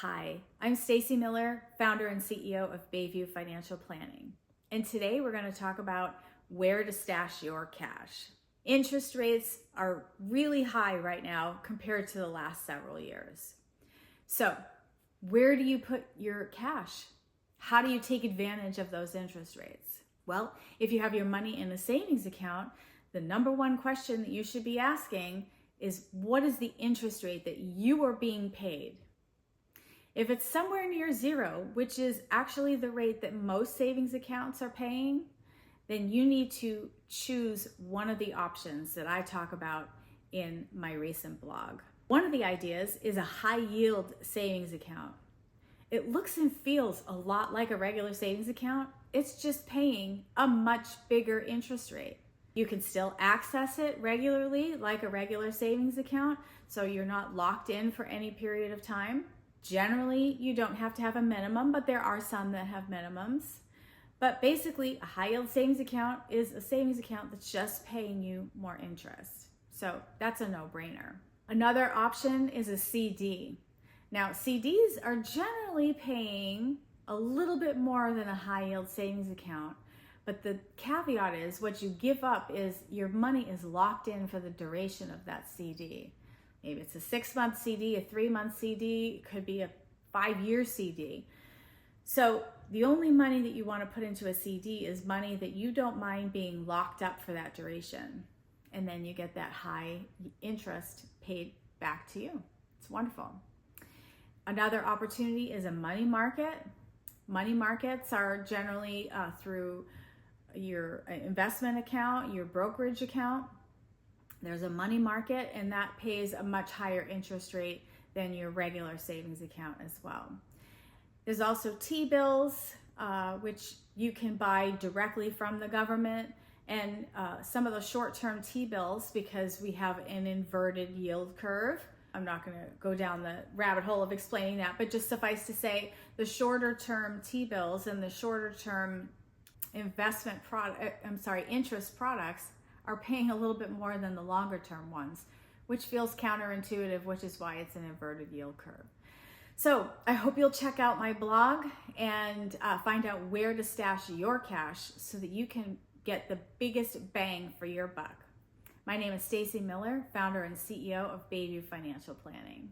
Hi, I'm Stacy Miller, founder and CEO of Bayview Financial Planning. And today we're going to talk about where to stash your cash. Interest rates are really high right now compared to the last several years. So, where do you put your cash? How do you take advantage of those interest rates? Well, if you have your money in a savings account, the number one question that you should be asking is, what is the interest rate that you are being paid? If it's somewhere near zero, which is actually the rate that most savings accounts are paying, then you need to choose one of the options that I talk about in my recent blog. One of the ideas is a high yield savings account. It looks and feels a lot like a regular savings account. It's just paying a much bigger interest rate. You can still access it regularly like a regular savings account, so you're not locked in for any period of time. Generally, you don't have to have a minimum, but there are some that have minimums. But basically, a high yield savings account is a savings account that's just paying you more interest. So that's a no-brainer. Another option is a CD. Now, CDs are generally paying a little bit more than a high yield savings account, but the caveat is what you give up is your money is locked in for the duration of that CD. Maybe it's a 6-month CD, a 3-month CD, it could be a 5-year CD. So the only money that you want to put into a CD is money that you don't mind being locked up for that duration. And then you get that high interest paid back to you. It's wonderful. Another opportunity is a money market. Money markets are generally through your investment account, your brokerage account. There's a money market, and that pays a much higher interest rate than your regular savings account as well. There's also T-bills, which you can buy directly from the government, and some of the short-term T-bills, because we have an inverted yield curve. I'm not going to go down the rabbit hole of explaining that, but just suffice to say, the shorter-term T-bills and the shorter-term interest products are paying a little bit more than the longer term ones, which feels counterintuitive, which is why it's an inverted yield curve. So I hope you'll check out my blog and find out where to stash your cash so that you can get the biggest bang for your buck. My name is Stacy Miller, founder and CEO of Bayview Financial Planning.